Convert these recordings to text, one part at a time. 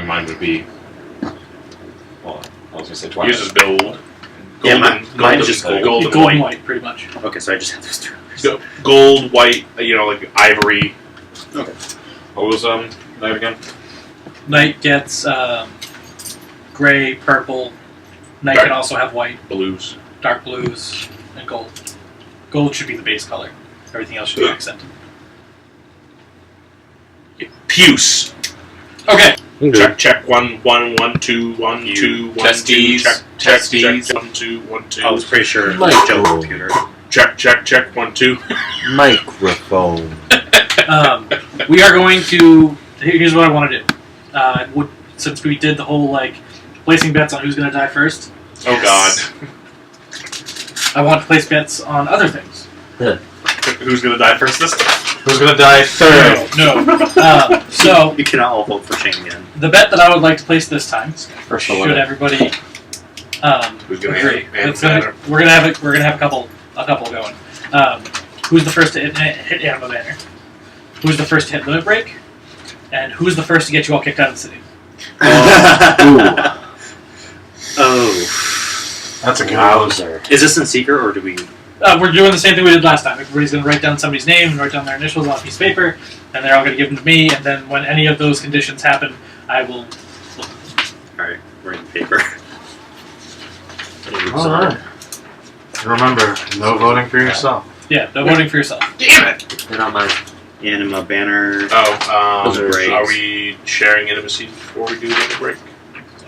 mine would be. Well, I was going to say Twilight. Yours is gold. Mine is just gold. Gold and Gold white. and white, pretty much. Okay, so I just have those two. So, gold, white, like ivory. Okay. What was that again? Knight gets gray, purple. Knight Dark. can also have white, Blues. dark blues, and gold. Gold should be the base color. Everything else should be accented. Puce. Okay. Check 1, 1, 1, 2, 1, 2, 1, 2. Testes. Check. Testes. 1, 2, 1, 2. I was pretty sure it was Michael. Joe computer. Check 1, 2. Microphone. We are going to. Here's what I want to do. Since we did the whole placing bets on who's going to die first, Oh God. I want to place bets on other things. Who's gonna die first this time? Who's gonna die third? No. So You cannot all vote for Shane again. the bet that I would like to place this time, First should 11. everybody Who's gonna agree? hit We're gonna have a couple going. Who's the first to hit Anima Banner? Who's the first to hit Limit Break? And who's the first to get you all kicked out of the city? Oh. That's a good Wowzer. Is this in secret or do we... We're doing the same thing we did last time. Everybody's going to write down somebody's name and write down their initials on a piece of paper, and they're all going to give them to me, and then when any of those conditions happen, I will... Alright, we're in paper. Alright. Remember, no voting for yourself. Yeah, no voting for yourself. Damn it! They're not mine. Anima banner. Oh, Those are great. are we sharing intimacy before we do the break?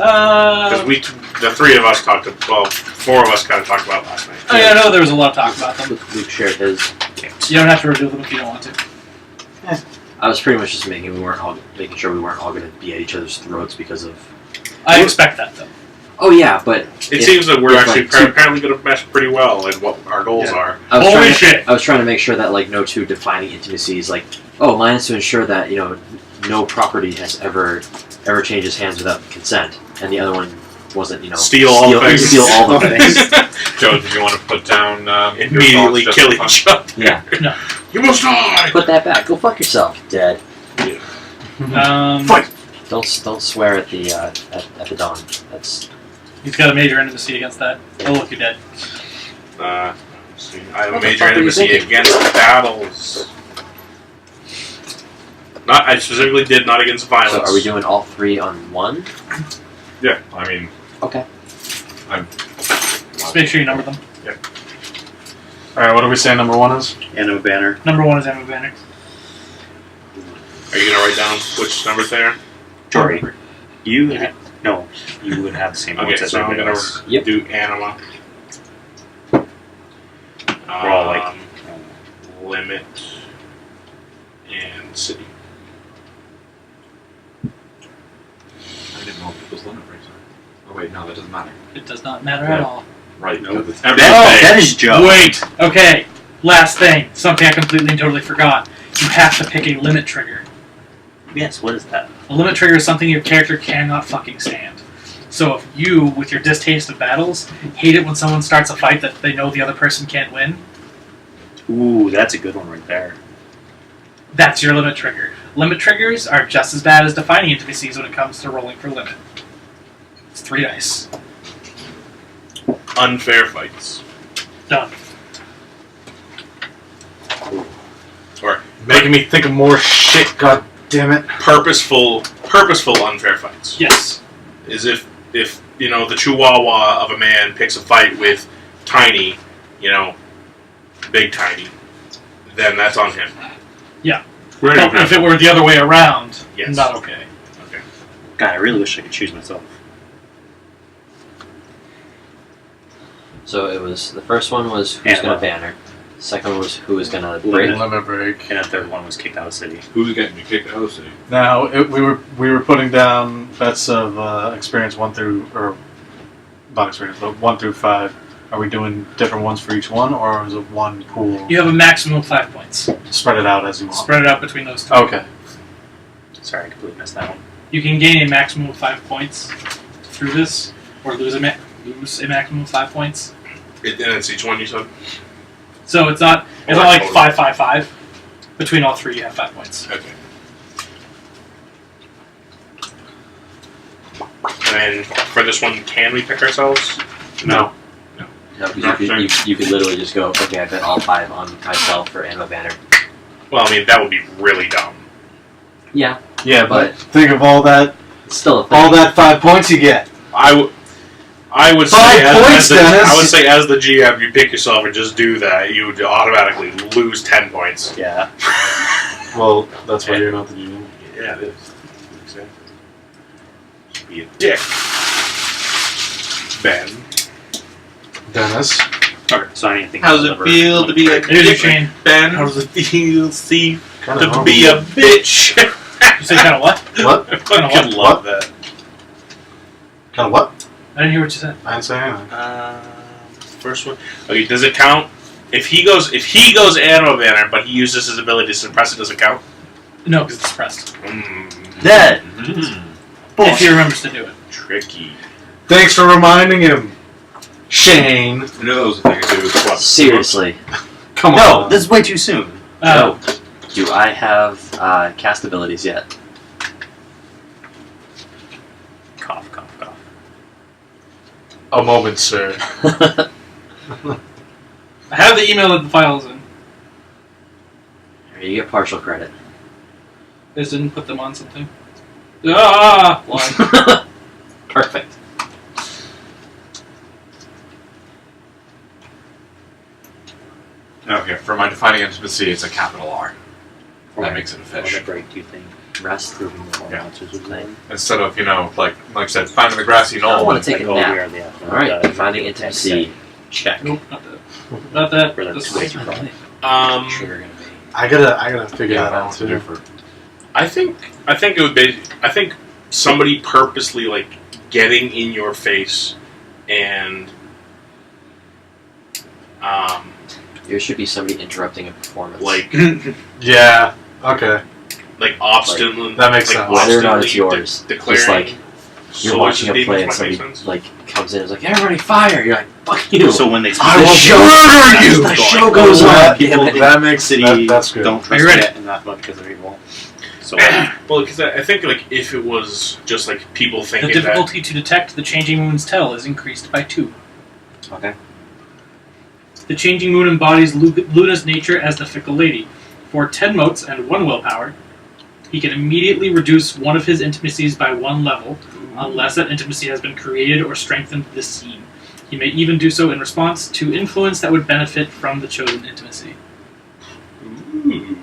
Uh, Because the three of us talked. Well, four of us kind of talked about it last night. I know there was a lot of talk about them. Luke shared his. You don't have to reveal them if you don't want to. I was pretty much just making sure we weren't all going to be at each other's throats because of. I expect that, though. Oh yeah, but It seems that we're if, actually like, apparently going to mesh pretty well in what our goals are. Holy shit! I was trying to make sure that no two defining intimacies. Mine is to ensure that no property has ever changes hands without consent, and the other one wasn't Steal all the things. Steal all the things. Joe, did you want to put down Immediately your thoughts kill just each for fun? other. Yeah. No. You must die. Put that back. Go fuck yourself, dead. Fight. Don't swear at the dawn. That's He's got a major intimacy against that. Oh, look, you're dead. Let's see. I have a What the major fuck are you intimacy thinking? against battles. I specifically did not against violence. so. Are we doing all three on one? Yeah, I mean, Okay. Just make sure you number them. Alright, what do we say number one is? Anima banner. Number 1 is Anima Banner. are you gonna write down which number's there? Jory. You... Yeah. No, you would have the same Okay, votes as so I'm everybody gonna else. Yep. do anima. We're all like... Limit and city. I didn't know if it was limit breaks. Oh wait, no, that doesn't matter. It does not matter at all. Right, Nope. because it's That is Joe. Wait! Okay, last thing. Something I completely and totally forgot. You have to pick a limit trigger. Yes, what is that? A limit trigger is something your character cannot fucking stand. So if you, with your distaste of battles, hate it when someone starts a fight that they know the other person can't win, Ooh, that's a good one right there. that's your limit trigger. Limit triggers are just as bad as defining intimacies when it comes to rolling for limit. It's 3 dice. Unfair fights. Done. Or making me think of more shit, god damn it. purposeful unfair fights. Yes. Is if the chihuahua of a man picks a fight with Tiny, Big Tiny, then that's on him. Yeah. We're But if it were the other way around, Yes. not okay. Okay. God, I really wish I could choose myself. So it was the first one was who's Anima. gonna banner. The second one was who was gonna break. Limit break. And the third one was kicked out of the city. Who's getting me kicked out of the city? Now, we were putting down bets of experience 1 through, or not experience, but 1 through 5. Are we doing different ones for each one, or is it one pool? You have a maximum of 5 points. Spread it out as you want. Spread it out between those 2. Okay. Sorry, I completely missed that one. You can gain a maximum of 5 points through this, or lose a maximum of 5 points. And it's each one you said? So it's not like 5-5-5. Between all 3, you have 5 points. Okay. And for this one, can we pick ourselves? No. No, because you could literally just go, okay, I bet all 5 on myself for Ammo Banner. Well, I mean, that would be really dumb. Yeah, Yeah, but But- think of all that it's still a thing. all that 5 points you get. I would 5 say, points, Dennis! I would say, as the GM, you pick yourself and just do that. You would automatically lose 10 points. Yeah. Well, that's why you're not the GM. Yeah, it is. Exactly. Be a dick, Ben. Dennis. Okay. So I didn't think. How's it feel to be a Here's your dick, chain. Ben? How does it feel, Steve, Kinda to be a bitch? You say kind of what? What? I fucking love that. Kind of what? I didn't hear what you said. I didn't say anything. First one. Okay, does it count? If he goes Ammo Banner, but he uses his ability to suppress it, does it count? No, because it's pressed. Dead! If he remembers to do it. Tricky. Thanks for reminding him, Shane. I knew that was the thing to do. What? Seriously. Come No, on. this is way too soon. No. Do I have cast abilities yet? Cough, cough, cough. A moment, sir. I have the email that the file is in. You get partial credit. I just didn't put them on something. Ah! Why? Perfect. Okay, for my defining intimacy, it's a capital R. That makes it a What fish. break do you think? Rest. Proving the more Yeah. monsters with name. Instead of, like I said, finding the grassy I knoll. want to take a Like, nap. we are the Alright, defining intimacy. Check. Nope, not that. Not that. Where the This twins is- are from. Um, Sugar gonna be. I gotta figure Yeah, that that out one to do too. for. I think it would be. I think somebody purposely like getting in your face and There should be somebody interrupting a performance. like Yeah. Okay. obstinately. That makes sense. whether or not it's obstinately yours. declaring Just like you're sources watching a demons play and might somebody make sense. like comes in and is like, everybody fire! You're like, fuck you! So when they I will specifically- murder you! The show Going goes on. on! People Damn it. That makes City that's good. don't Are trust you ready? it and that much because they're evil. So Well, because I think like if it was just like people The thinking that difficulty to detect the changing moon's tell is increased by 2. Okay. The changing moon embodies Luna's nature as the fickle lady. For 10 motes and 1 willpower, he can immediately reduce one of his intimacies by 1 level, unless that intimacy has been created or strengthened this scene. He may even do so in response to influence that would benefit from the chosen intimacy. Ooh.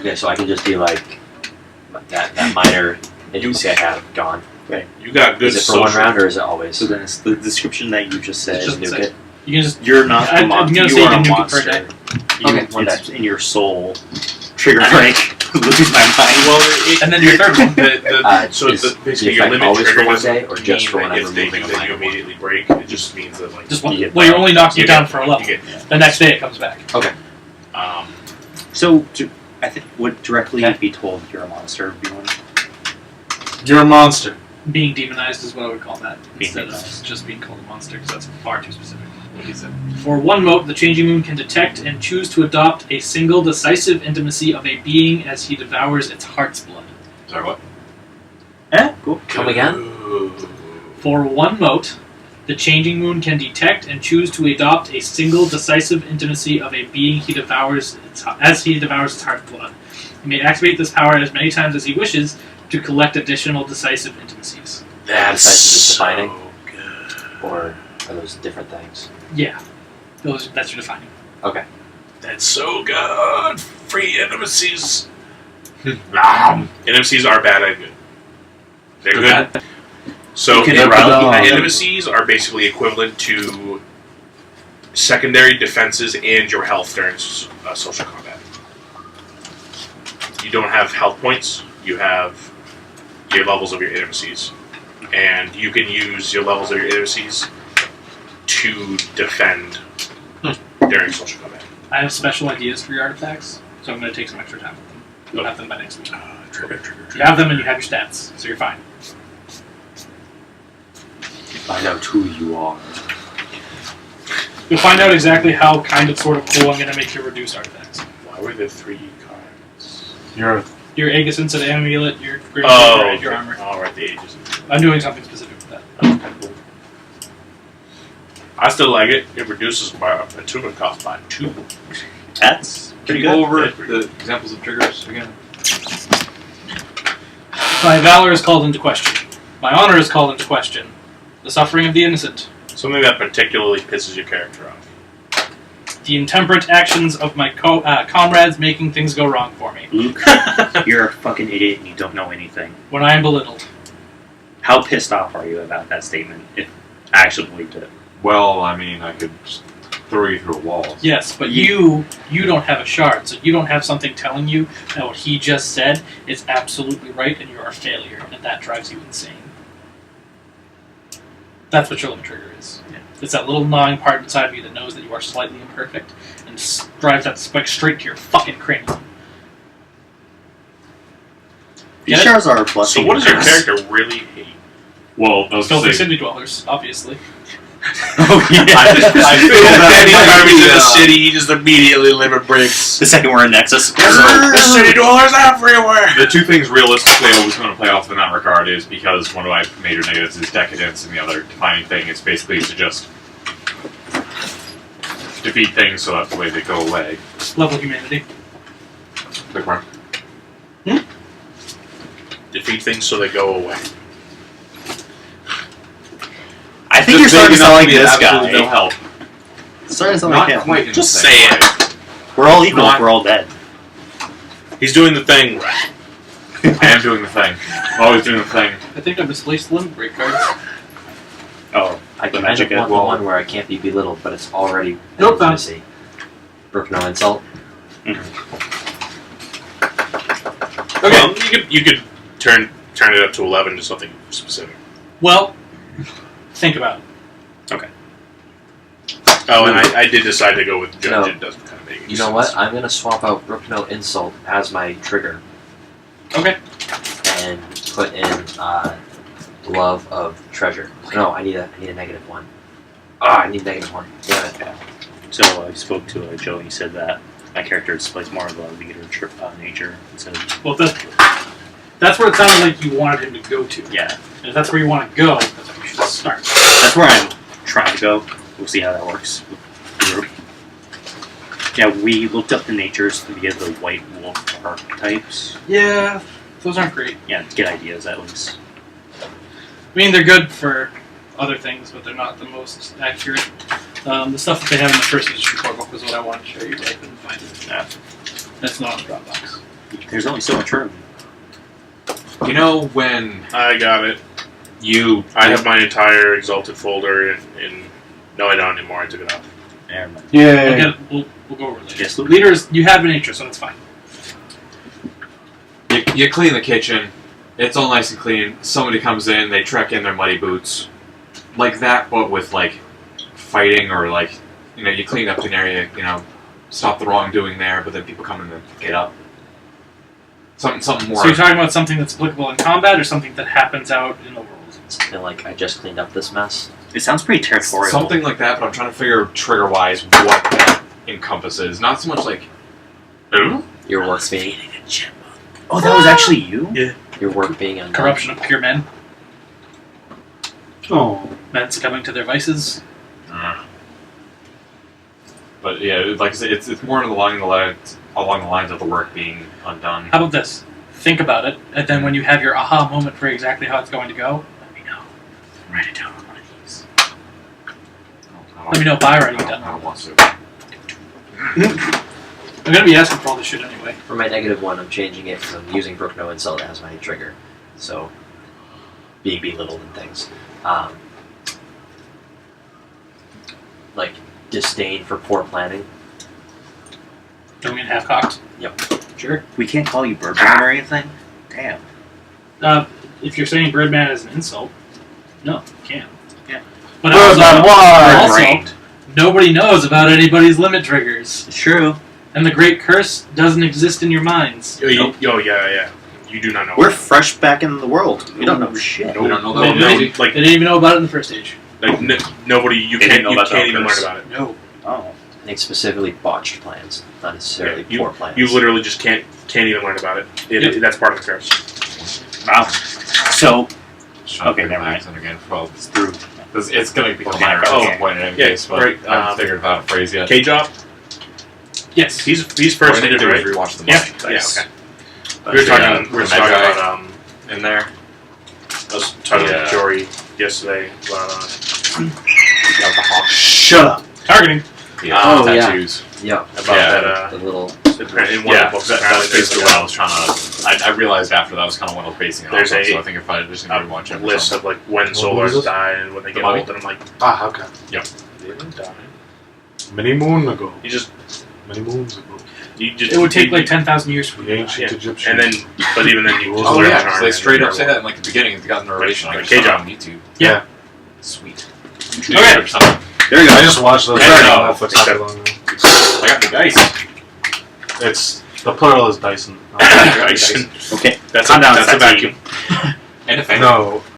Okay, so I can just be like, that minor intimacy I have gone. You got good Is it for one social- round or is it always? So then it's the description that you just said. It's just nuke six. it? You can just You're not I'm the monster. gonna You say you are can a nuke it per monster. day. You, one it's in your soul. Trigger break. Lose my mind. Well, And then your third one. So Is the, basically the your effect limit always for trigger one doesn't day, or just mean for when that I'm if they removing do a that minor you one? immediately break. It just means that like Just one. You get Well, you're only knocking you it down get- for a level. you get- The next day it comes back. So, I think would directly Okay. be told you're a monster would be one. You're a monster. Being demonized is what I would call that, Being instead of demonized. just being called a monster, because that's far too specific. What he said. For 1 mote, the changing moon can detect and choose to adopt a single decisive intimacy of a being as he devours its heart's blood. Sorry, what? Cool. Come again? Ooh. For 1 mote, the changing moon can detect and choose to adopt a single decisive intimacy of a being he devours as he devours its heart's blood. He may activate this power as many times as he wishes to collect additional decisive intimacies. That's Decisive is so defining. good. Or are those different things? Yeah, that's your defining. Okay. That's so good. Free intimacies. Intimacies are bad and good. They're good. So You can intimacies are basically equivalent to secondary defenses and your health during social combat. You don't have health points. You have your levels of your intimacies, and you can use your levels of your intimacies to defend during social combat. I have special ideas for your artifacts, so I'm going to take some extra time with them. You'll have them by next week. Trigger. You have them and you have your stats, so you're fine. Find out who you are. You'll find out exactly how kind of sort of cool I'm going to make your reduced artifacts. Why were there 3 cards? You're Your Aegis Incident Amulet, your Great Oh, and your armor. All right, the ages. I'm doing something specific for that. I still like it. It reduces my attunement cost by 2. That's Can pretty you go good. over the examples of triggers again? My valor is called into question. My honor is called into question. The suffering of the innocent. Something that particularly pisses your character off. The intemperate actions of my comrades making things go wrong for me. Luke, you're a fucking idiot and you don't know anything. When I am belittled. How pissed off are you about that statement? If I actually believed it. Well, I mean, I could just throw you through a wall. Yes, but you don't have a shard, so you don't have something telling you that what he just said is absolutely right and you're a failure, and that drives you insane. That's what your limit trigger is. Yeah. It's that little gnawing part inside of you that knows that you are slightly imperfect and drives that spike straight to your fucking cranium. These Get it? shards are blessings. So what does your character really hate? Well, I was Filthy gonna say, city dwellers, obviously. Oh yeah. I feel Danny that Harvey's in the might city, he just immediately liver breaks. The second we're in Nexus. The city dwellers everywhere! the two things realistically I was going to play off in that regard is because one of my major negatives is decadence, and the other defining thing is basically to just defeat things so that the way they go away. Level humanity. Quick mark. Defeat things so they go away. I think you're starting to sound like this guy. No help. Starting to sound Not like him. quite. Just insane. say it. We're all equal. Not- We're all dead. He's doing the thing. I am doing the thing. Always doing the thing. I think I misplaced limit break cards. Oh, I the can magic want at the well. one where I can't be belittled, but it's already an Nope, intimacy. Brook no insult. Okay. Well, you could turn it up to 11 to something specific. Well, think about it. Oh, and I did decide to go with Judge. No. It doesn't kind of make any You know sense. what? I'm gonna swap out Brook no insult as my trigger Okay. and put in Love of Treasure. No, I need a -1. I need -1. Damn it. So I spoke to Joey. He said that my character displays more of a leader nature instead of Well, that's where it sounded like you wanted him to go to. yeah. And if that's where you want to go, that's where you should start. That's where I'm trying to go. We'll see how that works. Yeah, we looked up the natures to get the white wolf archetypes. Yeah, those aren't great. Yeah, to get ideas at least. I mean, they're good for other things, but they're not the most accurate. The stuff that they have in the first edition core book was what I wanted to show you, but I couldn't find it. Yeah. That's not on the Dropbox. There's only so much room. You know when I got it. you I have my entire Exalted folder in no, I don't anymore. I took it out. Never mind. Yeah. We'll go over it later. Yes, Luke. Leaders, you have an interest, so that's fine. you clean the kitchen, it's all nice and clean. Somebody comes in, they trek in their muddy boots, like that, but with like fighting or like you clean up an area, stop the wrongdoing there, but then people come in and get up. Something more. So you're talking about something that's applicable in combat, or something that happens out in the world? Something like I just cleaned up this mess. It sounds pretty territorial. Something like that, but I'm trying to figure trigger-wise what that encompasses. Not so much like, ooh, Your work being Oh, that was actually you? Yeah. your work being undone. Corruption of pure men, Oh. men succumbing to their vices. but yeah, like I said, it's more along the lines of the work being undone. How about this? Think about it, and then when you have your aha moment for exactly how it's going to go, let me know. Write it down on one of these. Let me know by writing it I down. don't want to. I'm gonna be asking for all this shit anyway. For my -1, I'm changing it because I'm using Brook no insult as my trigger. So, being belittled and things. Like, disdain for poor planning. Doing it half cocked. Yep. Sure. We can't call you Birdman or anything? Damn. If you're saying Birdman is an insult, no, you can't. Yeah. But Birdman, why? also, nobody knows about anybody's limit triggers. It's true. And the Great Curse doesn't exist in your minds. Yeah. You do not know. We're fresh back in the world. We don't know shit. We don't know They that. didn't, like- they didn't even know about it in the first age. Nobody. You They can't. didn't know You about the can't even learn curse. about it. No. Oh. I think specifically botched plans, not necessarily Yeah, poor plans. You literally just can't can't even learn about it. Yep. That's part of the curse. Wow. So, Just trying to Okay, figure never my mind. accent again. Well, it's through. it's going to become Okay, minor at oh, some point in any yeah, case, but right, I haven't figured out a phrase yet. K-Job? Yes. He's first What I need to leader, do right? is rewatch the Yeah, money dice. yeah, okay. But We were the, talking, the med guy about, in there. I was talking Yeah. with Jory yesterday about, Got the hawk. Shut up. Targeting. Yeah, Oh, yeah. tattoos. Yep. about Yeah, that, The little. in one Yeah, of the books, that's apparently there's basically like what I was trying to. I realized after that was kind of what I was basing it There's off of, a- so I think if I just need to rewatch a it. list of like when was solars this? die and when they The get mummy? old, and I'm like, Ah, okay. they didn't die. Many moons ago. Many moons ago. You just It would take like 10,000 years for The you. ancient Yeah. Egyptians. and then, but even then, you just Oh learn yeah, charm. because they and straight up you're say that in like the beginning. It's got narration. I Right, just saw it K-Job. on YouTube. Yeah. Sweet. Okay. Or something. There you go. I just watched those. Yeah, Sorry, no. Netflix not too long ago. I got the dice. It's the plural is Dyson. Dyson. Okay. That's Calm down, that's a Satine. vacuum. And a fan. No,